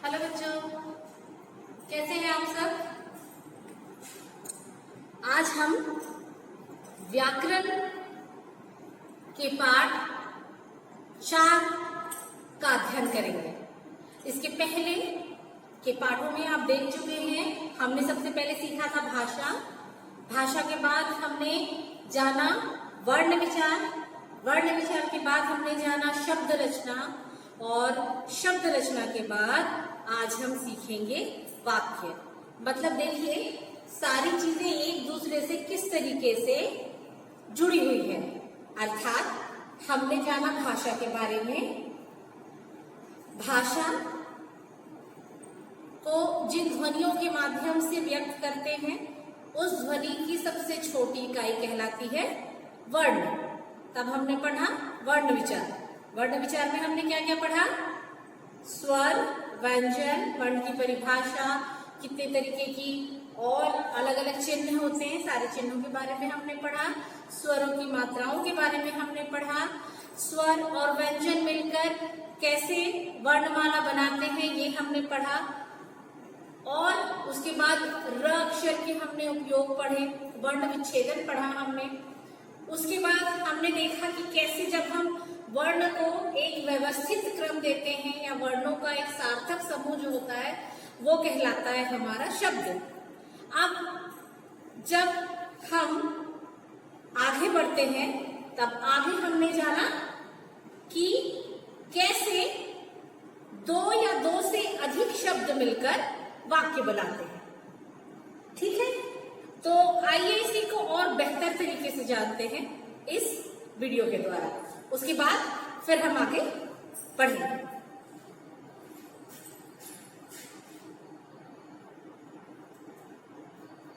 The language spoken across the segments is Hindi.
हेलो बच्चों, कैसे हैं आप सब। आज हम व्याकरण के पाठ 4 का अध्ययन करेंगे। इसके पहले के पाठों में आप देख चुके हैं, हमने सबसे पहले सीखा था भाषा के बाद हमने जाना वर्ण विचार के बाद हमने जाना शब्द रचना, और शब्द रचना के बाद आज हम सीखेंगे वाक्य। मतलब देखिए, सारी चीजें एक दूसरे से किस तरीके से जुड़ी हुई है। अर्थात हमने जाना भाषा के बारे में। भाषा को जिन ध्वनियों के माध्यम से व्यक्त करते हैं, उस ध्वनि की सबसे छोटी इकाई कहलाती है वर्ण। तब हमने पढ़ा वर्ण विचार में हमने क्या क्या पढ़ा? स्वर, व्यंजन, वर्ण की परिभाषा, कितने तरीके की और अलग अलग चिन्ह होते हैं, सारे चिन्हों के बारे में हमने पढ़ा। स्वरों की मात्राओं के बारे में हमने पढ़ा। स्वर और व्यंजन मिलकर कैसे वर्णमाला बनाते हैं, ये हमने पढ़ा। और उसके बाद र अक्षर के हमने उपयोग पढ़े, वर्ण विच्छेदन पढ़ा हमने। उसके बाद हमने देखा कि कैसे जब हम वर्ण को एक व्यवस्थित क्रम देते हैं या वर्णों का एक सार्थक समूह जो होता है वो कहलाता है हमारा शब्द। अब जब हम आगे बढ़ते हैं, तब आगे हमने जाना कि कैसे 2 या 2 से अधिक शब्द मिलकर वाक्य बनाते हैं। ठीक है, तो आइए इसी को और बेहतर तरीके से जानते हैं इस वीडियो के द्वारा। उसके बाद फिर हम आगे पढ़ेंगे।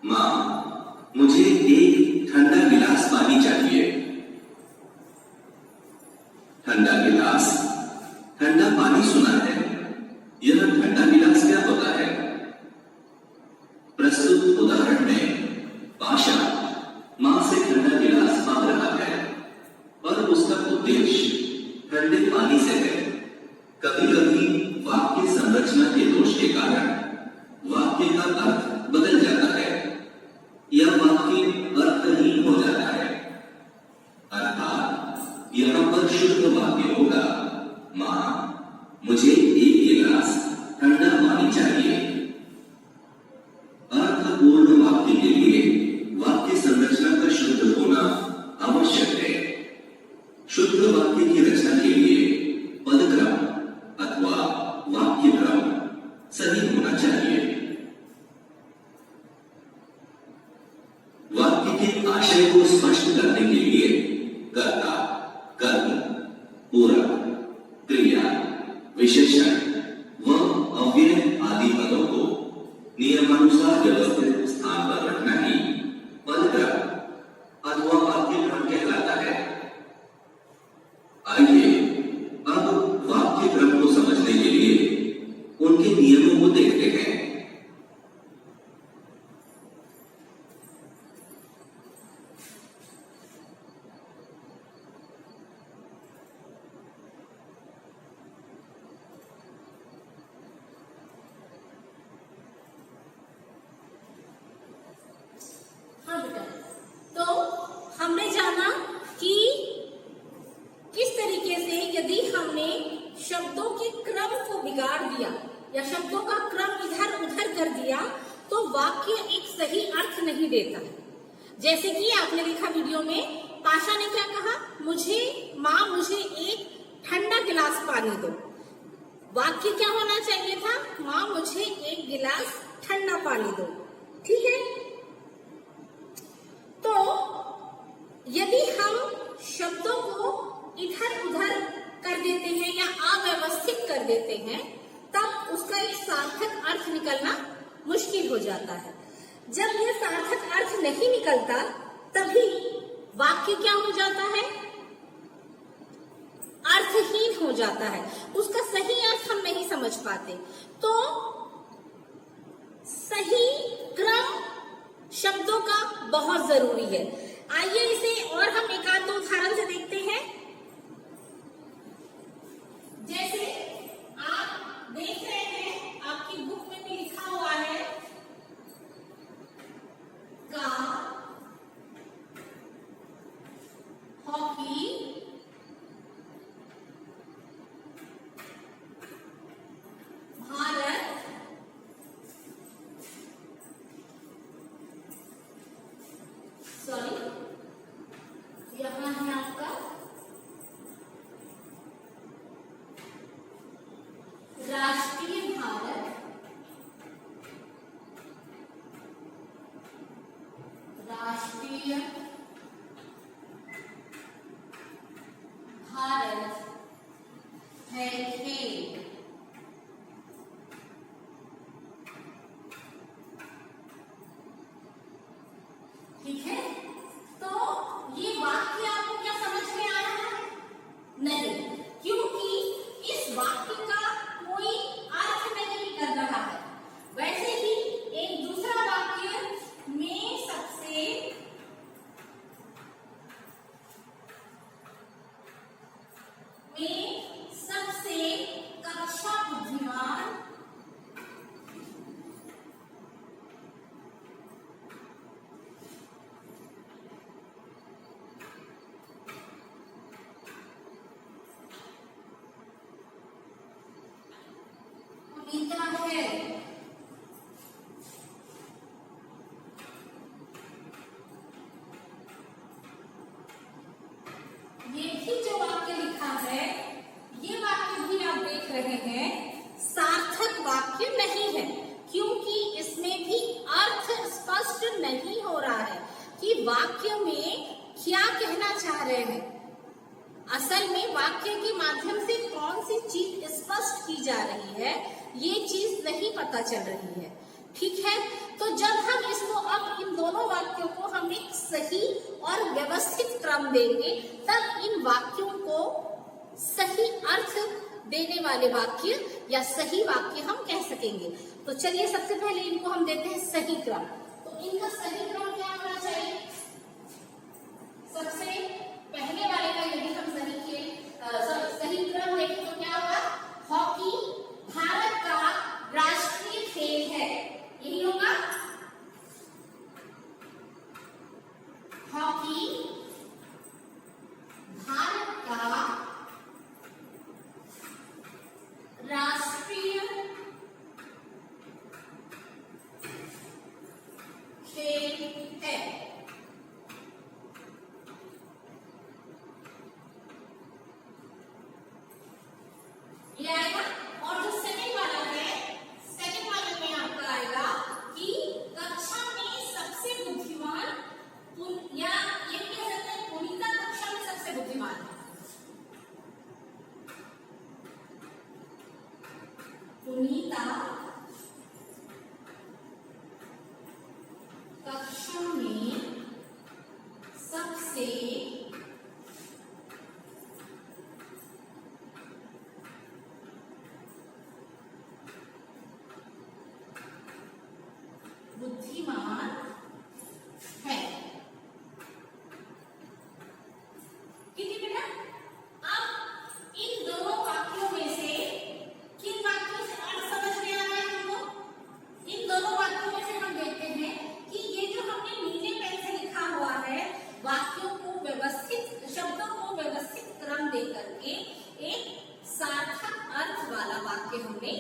माँ, मुझे एक ठंडा गिलास पानी चाहिए। ठंडा गिलास, ठंडा पानी सुना है। यह ठंडा गिलास क्या होता है? प्रस्तुत उदाहरण में पाशा माँ से ठंडा गिलास मांग रहा है, पर उसका उद्देश्य ठंडे पानी से है। कभी कभी वाक्य संरचना के दोष के कारण वाक्य का अर्थ बदल जाता है या वाक्य अर्थहीन हो जाता है। अर्थात यहाँ पर शुद्ध वाक्य होगा, माँ, मुझे एक गिलास ठंडा पानी चाहिए। अर्थपूर्ण वाक्य के लिए वाक्य संरचना का शुद्ध होना आवश्यक है। शुद्ध वाक्य की रचना के लिए पदक्रम अथवा वाक्य क्रम सही होना चाहिए। वाक्य के आशय को स्पष्ट करने के लिए कर्ता, कर्म, पूरक, क्रिया, विशेषण व अव्यय आदि पदों को नियमानुसार व्यवस्थित स्थान पर रखना ही पदक्रम अथवा वाक्य क्रम कहलाता है। आइए अब वाक्य क्रम को समझने के लिए उनके नियमों को देखते हैं। हाँ बेटा, तो हमने जाना कि किस तरीके से यदि हमने शब्दों के क्रम को बिगाड़ दिया या शब्दों का क्रम इधर उधर कर दिया तो वाक्य एक सही अर्थ नहीं देता है। जैसे कि आपने देखा वीडियो में, पाशा ने क्या कहा? माँ मुझे एक ठंडा गिलास पानी दो। वाक्य क्या होना चाहिए था? माँ मुझे एक गिलास ठंडा पानी दो। ठीक है, तो यदि हम शब्दों को इधर उधर कर देते हैं या अव्यवस्थित कर देते हैं, तब उसका एक सार्थक अर्थ निकलना मुश्किल हो जाता है। जब यह सार्थक अर्थ नहीं निकलता, तभी वाक्य क्या हो जाता है? अर्थहीन हो जाता है। उसका सही अर्थ हम नहीं समझ पाते। तो सही क्रम शब्दों का बहुत जरूरी है। आइए इसे और हम एक आध 2 उदाहरण से देखते हैं। जैसे आप देख रहे हैं स्पष्ट की जा रही है, ये चीज नहीं पता चल रही है। ठीक है, तो जब हम इसको अब इन दोनों वाक्यों को हम एक सही और व्यवस्थित क्रम देंगे, तब इन वाक्यों को सही अर्थ देने वाले वाक्य या सही वाक्य हम कह सकेंगे। तो चलिए सबसे पहले इनको हम देते हैं सही क्रम। तो इनका सही क्रम क्या होना चाहिए? सबसे पहले वाले का यदि हम सही क्रम देखें तो क्या होगा? हॉकी भारत का राष्ट्रीय खेल है, यही होगा। हॉकी भारत का राष्ट्रीय खेल है। ये आएगा। और जो सेकंड वाला है, सेकंड वाले में आपका आएगा कि कक्षा में सबसे बुद्धिमान, या ये कह सकते हैं पुनीता कक्षा में सबसे बुद्धिमान है। पुनीता कक्षा में सबसे बुद्धिमान है। ठीक है बेटा, अब इन दोनों वाक्यों में से किन वाक्यों से अर्थ समझ में आ रहा है हमको? इन दोनों वाक्यों में से हम देखते हैं कि ये जो हमने नीले पेन से लिखा हुआ है, वाक्यों को व्यवस्थित, शब्दों को व्यवस्थित क्रम दे करके एक सार्थक अर्थ वाला वाक्य हमने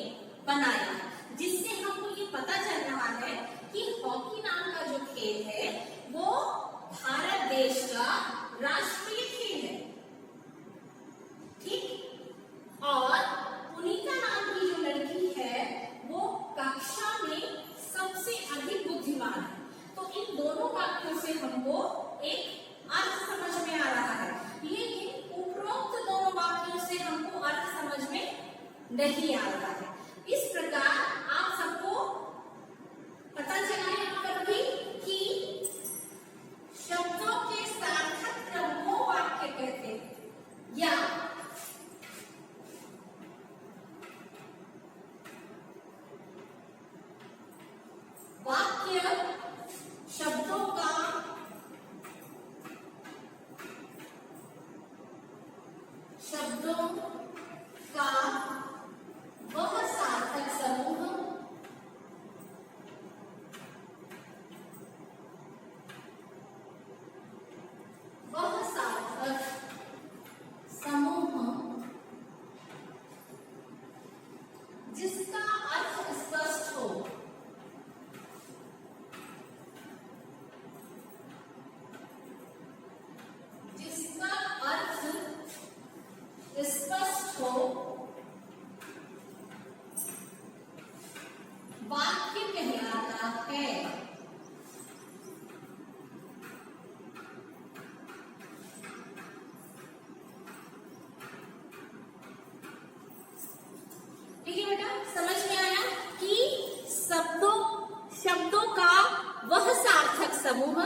बनाया है, जिससे हमको ये पता चल रहा है कि हॉकी नाम का जो खेल है वो भारत देश का राष्ट्रीय खेल है। ठीक, और पुनीता नाम की जो लड़की है वो कक्षा में सबसे अधिक बुद्धिमान है। तो इन दोनों वाक्यों से हमको एक अर्थ समझ में आ रहा है, लेकिन उपरोक्त दोनों वाक्यों से हमको अर्थ समझ में नहीं आ रहा है। इस प्रकार आप सबको पता चला यहाँ पर भी कि शब्दों के सार्थक क्रम को वाक्य कहते हैं, या वाक्य शब्दों का वह सार्थक समूह जिसका अर्थ स्पष्ट हो। जिसका अर्थ स्पष्ट हो वाक्य कहलाता है। ठीक है बेटा, समझ में आया कि शब्दों का वह सार्थक समूह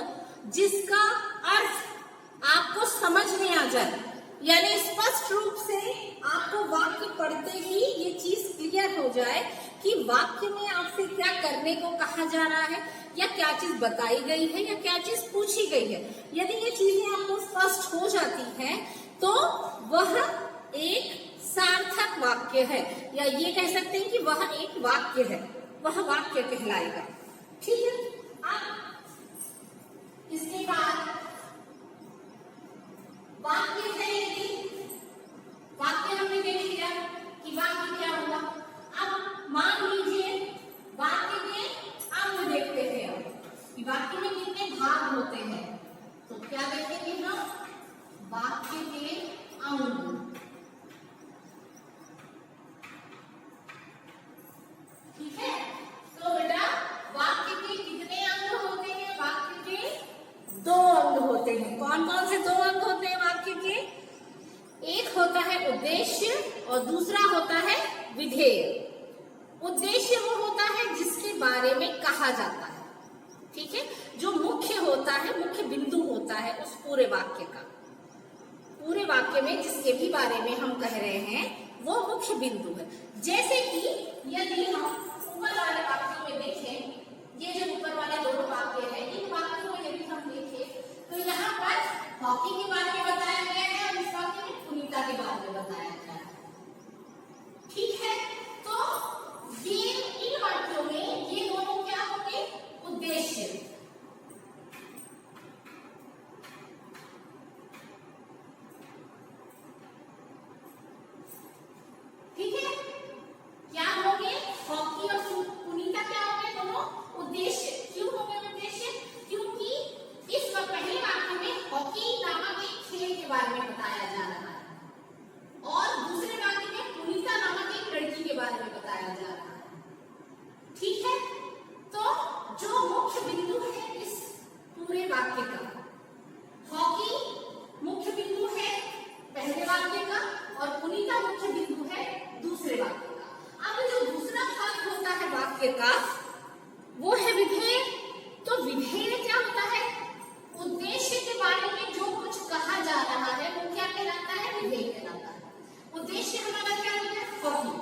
जिसका अर्थ आपको समझ में आ जाए, यानी स्पष्ट रूप से आपको वाक्य पढ़ते ही ये चीज क्लियर हो जाए कि वाक्य में आपसे क्या करने को कहा जा रहा है, या क्या चीज बताई गई है, या क्या चीज पूछी गई है। यदि ये चीजें आपको स्पष्ट हो जाती हैं तो वह एक सार्थक वाक्य है, या ये कह सकते हैं कि वह एक वाक्य है, वह वाक्य कहलाएगा। ठीक है, अब इसके बाद वाक्य है, यदि वाक्य हमने देख लिया कि वाक्य क्या हुआ। अब मान लीजिए वाक्य के अंग देखते हैं हम कि वाक्य में कितने भाग होते हैं, तो क्या देखेंगे हम? वाक्य के अंग। ठीक है, तो बेटा वाक्य के कितने अंग होते हैं? वाक्य के 2 अंग होते हैं। कौन कौन से 2 अंग होते हैं वाक्य के? एक होता है उद्देश्य और दूसरा होता है विधेय। उद्देश्य वो होता है जिसके बारे में कहा जाता है, ठीक है, जो मुख्य होता है, मुख्य बिंदु होता है उस पूरे वाक्य का। पूरे वाक्य में जिसके भी बारे में हम कह रहे हैं वो मुख्य बिंदु है। जैसे कि यदि हम ऊपर वाले वाक्यों में देखें, ये जो ऊपर वाले दोनों वाक्य हैं, इन वाक्यों में यदि हम देखें तो यहाँ पर हॉकी के बारे में बताया गया है और इस वाक्य में पुनीता के बारे में बताया गया है, ठीक है। तो ये इन वाक्यों में ये दोनों क्या होंगे, उद्देश्य। ठीक है, क्या होंगे, हॉकी और पुनीता क्या होंगे, दोनों उद्देश्य। क्यों होंगे उद्देश्य, क्योंकि इस पहले वाक्य में हॉकी नामक एक खेल के बारे में बताया जा रहा है और दूसरे वाक्य में पुनीता नामक एक लड़की के बारे में बताया जा रहा है, ठीक है। तो जो मुख्य बिंदु है इस पूरे वाक्य का, हॉकी मुख्य बिंदु है पहले वाक्य का और पुनीता मुख्य बिंदु है दूसरे वाक्य का। अब जो दूसरा भाग होता है वाक्य का वो है विधेय। तो विधेय क्या होता है, उद्देश्य के बारे में जो कुछ कहा जा रहा है वो क्या कहलाता है, विधेय कहलाता है। उद्देश्य हमारा क्या हो गया, हॉकी,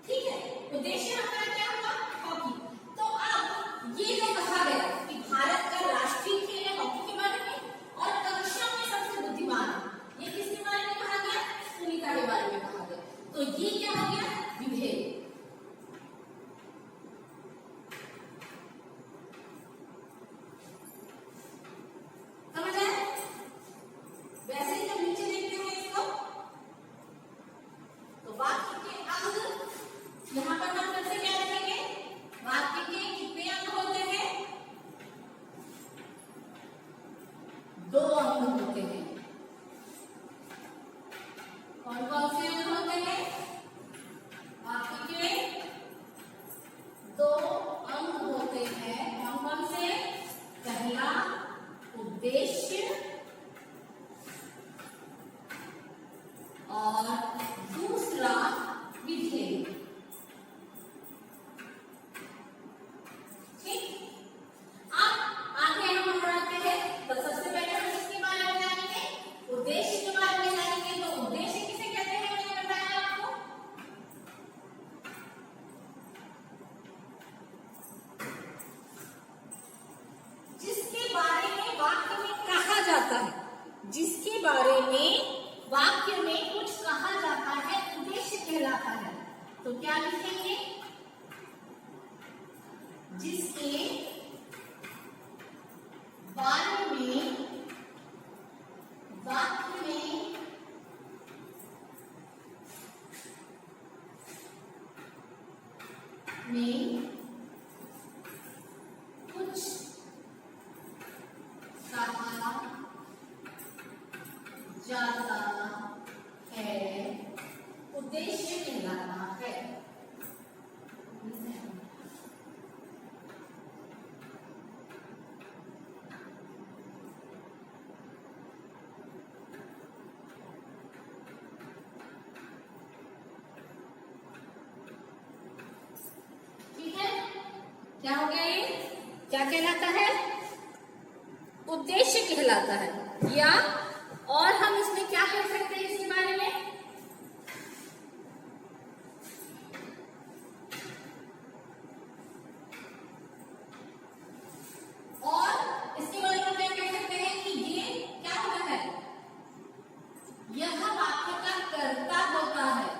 ठीक है, उद्देश्य हमारा क्या हुआ, हॉकी। तो अब ये जो कहा गया कि भारत का राष्ट्रीय खेल है हॉकी के बारे में और कक्षा में सबसे बुद्धिमान, ये किसके बारे में कहा गया, पुनीता के बारे में कहा गया। तो ये क्या हो गया, विधेय। समझ आए? वैसे ही जब नीचे देखते हैं इसको तो वाक्य के अंग, यहाँ पर हम फिर से क्या रखेंगे, वाक्य के कितने अंग होते हैं, 2 अंग होते हैं। कौन कौन से अंग होते हैं, वाक्य के 2 अंग होते हैं। कौन कौन से, पहला उद्देश्य और दूसरा विधेय, ठीक। अब आगे हम बढ़ते हैं। तो सबसे पहले हम इसके बारे में जानेंगे, उद्देश्य के बारे में जानेंगे। तो उद्देश्य किसे कहते हैं, मैंने बताया आपको, जिसके बारे में वाक्य में कहा जाता है, जिसके बारे में वाक्य में कुछ कहा जाता है उद्देश्य कहलाता है। तो क्या लिखेंगे, जिसके बारे में वाक्य में कुछ कहा जाता है, उद्देश्य कहलाता है। ठीक है, क्या हो गया, ये क्या कहलाता है, उद्देश्य कहलाता है। या और हम इसमें क्या कह सकते हैं इसके बारे में, और इसके बारे में क्या कह सकते हैं कि ये क्या होता है, यह वाक्य का कर्ता होता है।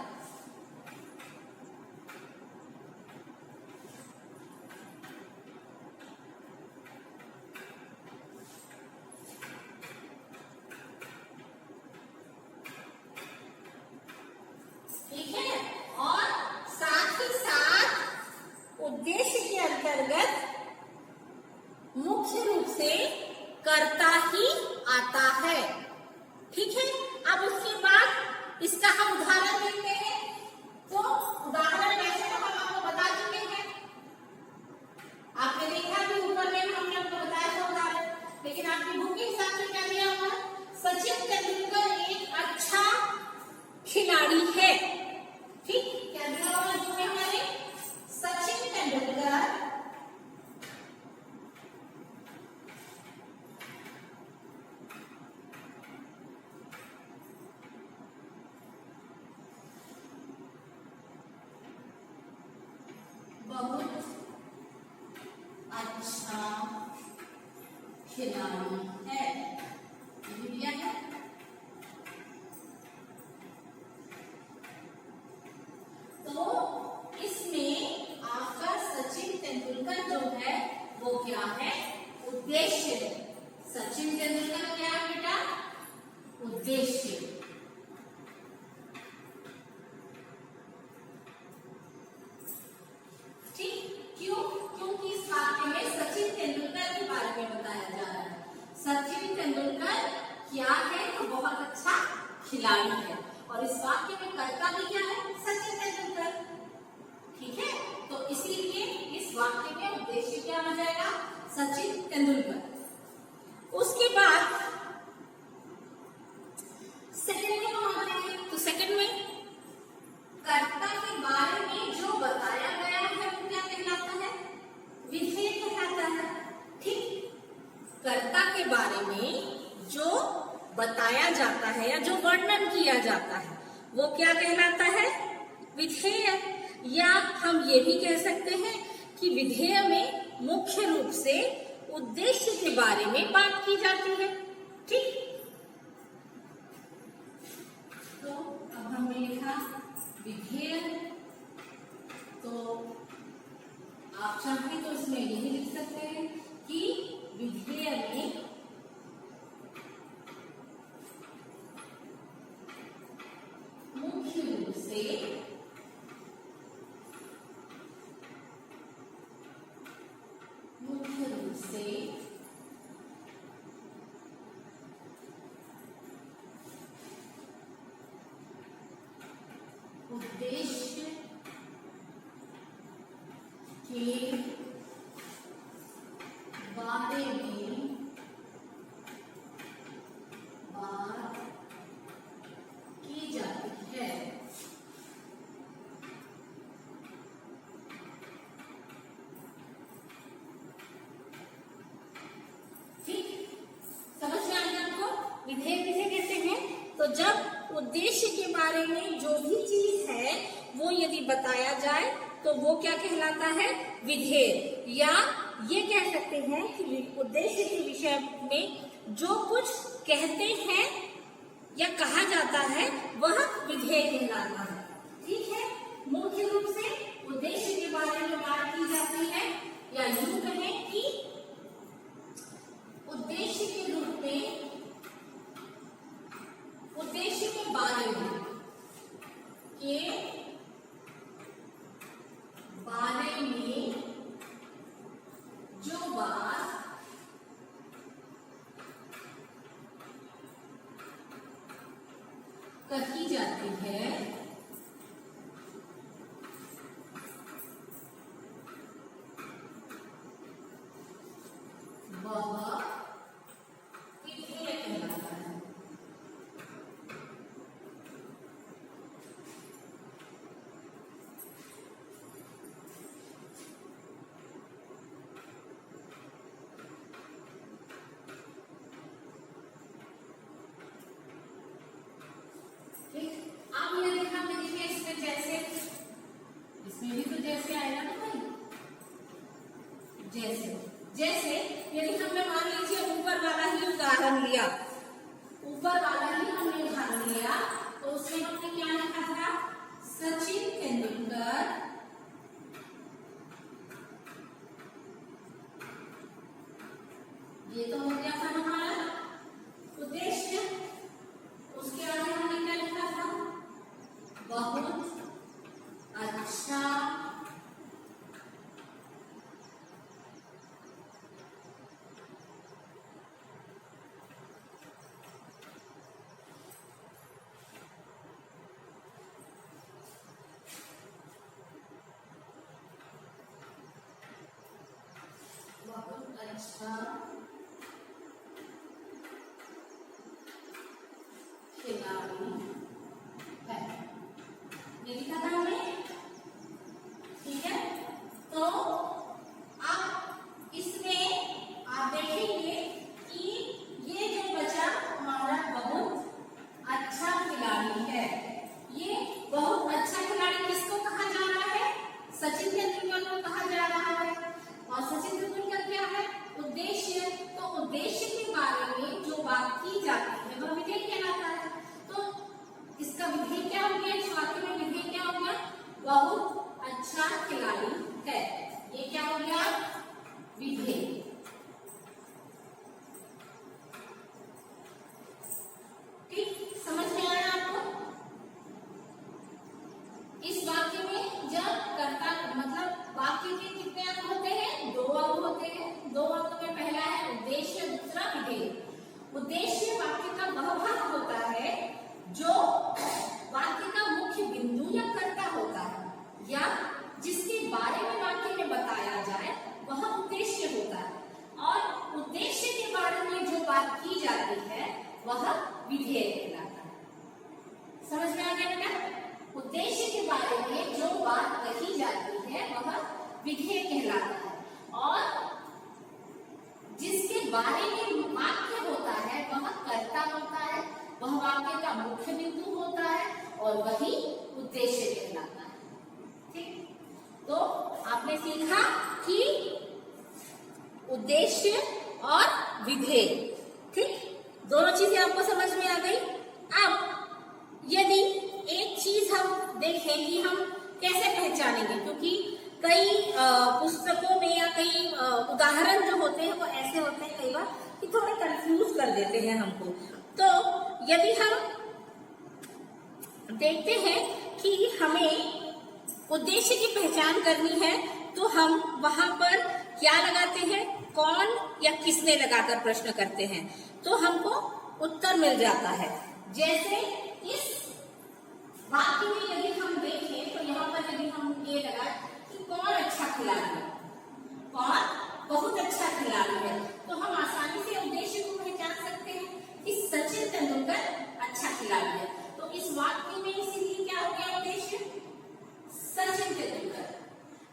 वाक्य में कर्ता भी क्या है? सचिन तेंदुलकर। ठीक है, तो इसीलिए इस वाक्य में उद्देश्य क्या हो जाएगा? सचिन तेंदुलकर। उसके बाद सेकंड में हम आते हैं, तो सेकंड में कर्ता के बारे में जो बताया गया है वो क्या कहलाता है? विधेय कहलाता है। ठीक, कर्ता के बारे में जो बताया जाता है या जो वर्णन किया जाता है वो क्या कहलाता है? विधेय। या हम ये भी कह सकते हैं कि विधेय में मुख्य रूप से उद्देश्य के बारे में बात की जाती है। ठीक, तो अब हमने लिखा विधेय, तो आप चाहें तो इसमें यही लिख सकते हैं कि विधेय में मुख्य रूप से उद्देश्य के बारे में बात की जाती है। ठीक, समझ में आ गया आपको विधेय किसे कहते हैं? तो जब उद्देश्य के बारे में जो भी चीज है वो यदि बताया जाए तो वो क्या कहलाता है? विधेय। या ये कह सकते हैं कि उद्देश्य के विषय में जो कुछ कहते हैं या कहा जाता है वह विधेय कहलाता है। ठीक है, मुख्य रूप से उद्देश्य के बारे में बात की जाती है, या यूं कहें कि उद्देश्य के रूप में उद्देश्य के बारे में जो बात कही जाती है वह विधेय कहलाता है। इसमें भी तो जैसे आएगा ना भाई, जैसे जैसे यदि हमने मान लीजिए ऊपर वाला ही उदाहरण लिया, ऊपर वाला ही हमने उदाहरण लिया, तो उसमें हमने क्या लिखा था? सचिन तेंदुलकर ये तो हो गया था हमारा उद्देश्य। उसके आगे हमने क्या लिखा था? बहुत अच्छा खिलाड़ी है, ये लिखा था हमने। ठीक है, तो अब इसमें आप देखेंगे कि ये जो बचा हमारा बहुत अच्छा खिलाड़ी है, ये बहुत अच्छा खिलाड़ी किसको कहा जा रहा है? सचिन तेंदुलकर को कहा जा रहा है। और सचिन तेंदुलकर क्या है? उद्देश्य। तो उद्देश्य के बारे में जो बात की जाती है वह विधेय कहलाता है। तो इसका विधेय क्या हो गया? इस वाक्य में विधेय क्या हो गया? उद्देश्य के बारे में जो बात कही जाती है वह विधेय कहलाता है, और जिसके बारे में वाक्य होता है वह कर्ता होता है, वह वाक्य का मुख्य बिंदु होता है और वही उद्देश्य कहलाता है। ठीक, तो आपने सीखा कि उद्देश्य और विधेय, ठीक, दोनों चीजें आपको समझ में आ गई। अब यदि एक चीज हम देखें कि हम कैसे पहचानेंगे, क्योंकि कई पुस्तकों में या कई उदाहरण जो होते हैं वो ऐसे होते हैं कई बार कि थोड़े कंफ्यूज कर देते हैं हमको। तो यदि हम देखते हैं कि हमें उद्देश्य की पहचान करनी है तो हम वहां पर क्या लगाते हैं, कौन या किसने लगाकर प्रश्न करते हैं, तो हमको उत्तर मिल जाता है। जैसे इस वाक्य में यदि हम देखें तो यहाँ पर यदि हम ये लगाए कि कौन अच्छा खिलाड़ी है, कौन बहुत अच्छा खिलाड़ी है, तो हम आसानी से उद्देश्य को पहचान सकते हैं कि सचिन तेंदुलकर अच्छा खिलाड़ी है। तो इस वाक्य में इसीलिए क्या हो गया उद्देश्य, सचिन तेंदुलकर।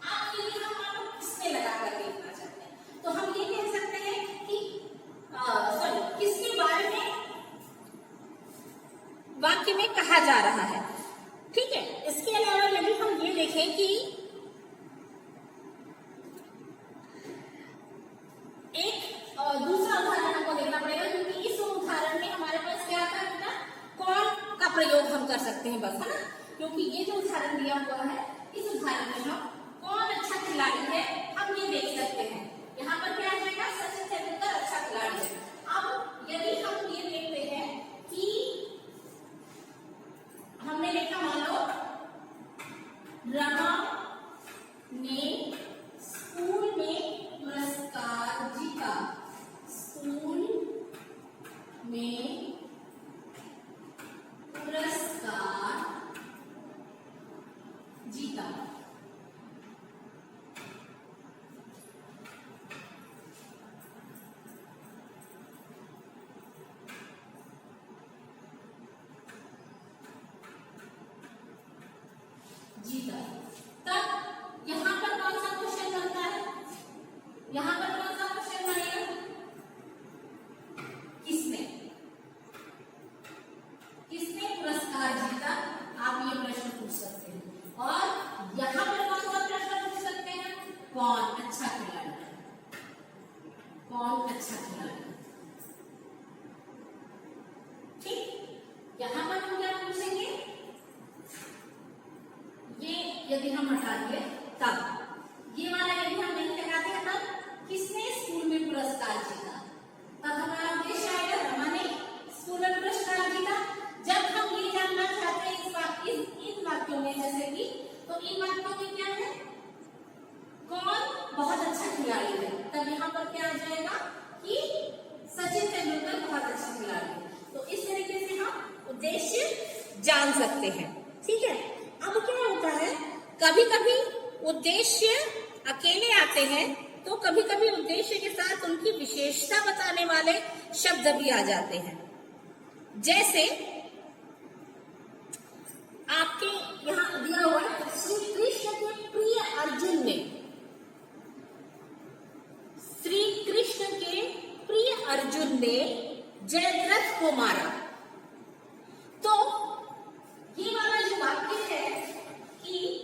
अब यदि हम आपको किसने लगाकर देखना चाहते हैं तो हम ये कह सकते हैं कि किसके बारे में वाक्य में कहा जा रहा है। ठीक है, इसके अलावा यदि हम ये देखें कि एक दूसरा उदाहरण हमको देखना पड़ेगा, क्योंकि इस उदाहरण में हमारे पास क्या था बेटा, कौन का प्रयोग हम कर सकते हैं बस, है ना, क्योंकि ये जो उदाहरण दिया हुआ है इस उदाहरण में हम कौन अच्छा खिलाड़ी है हम ये देख सकते हैं। यहाँ पर क्या आ जाएगा, सचिन तेंदुलकर अच्छा खिलाड़ी है। अब यदि हम ये देखते हैं कि हमने देखा, मान लो रमा ने स्कूल में पुरस्कार जीता, स्कूल में पुरस्कार जीता। जीता, तब यहाँ पर कौन सा क्वेश्चन बनता है, यहाँ पर कौन सा क्वेश्चन बनेगा, किसने, किसने पुरस्कार जीता, आप ये प्रश्न पूछ सकते हैं। और यहाँ पर कौन सा प्रश्न पूछ सकते हैं, कौन अच्छा खिलाड़ी है, कौन अच्छा खिलाड़ी है। ठीक, यहाँ पर हम क्या पूछेंगे, ये यदि हम हटा दिए तब ये वाला यदि हम नहीं लगाते हैं तब किसने स्कूल में पुरस्कार जीता, तब हमारा उद्देश्य आएगा रमा ने स्कूल में पुरस्कार जीता। जब हम ये जानना चाहते हैं इन वाक्यों में, जैसे कि तो इन वाक्यों में क्या है, कौन बहुत अच्छा खिलाड़ी है, तब यहाँ पर क्या आ जाएगा कि सचिन तेंदुलकर बहुत अच्छा खिलाड़ी है। तो इस तरीके से हम उद्देश्य जान सकते हैं। ठीक है, अब क्या होता है, कभी कभी उद्देश्य अकेले आते हैं तो कभी कभी उद्देश्य के साथ उनकी विशेषता बताने वाले शब्द भी आ जाते हैं। जैसे आपके यहाँ दिया हुआ है, श्री कृष्ण के प्रिय अर्जुन ने, श्री कृष्ण के प्रिय अर्जुन ने जयद्रथ को मारा। तो ये वाला जो वाक्य है कि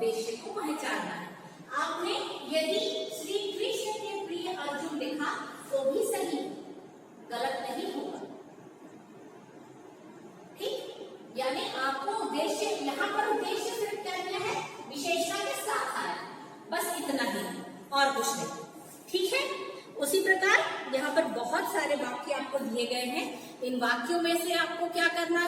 उद्देश्य को पहचानना है। आपने यदि श्री कृष्ण के प्रिय अर्जुन लिखा तो भी सही, गलत नहीं होगा। ठीक, यानी आपको उद्देश्य, यहाँ पर उद्देश्य सिर्फ क्या दिया है, विशेषता के साथ आया, बस इतना ही और कुछ नहीं। ठीक है, उसी प्रकार यहाँ पर बहुत सारे वाक्य आपको दिए गए हैं। इन वाक्यों में से आपको क्या करना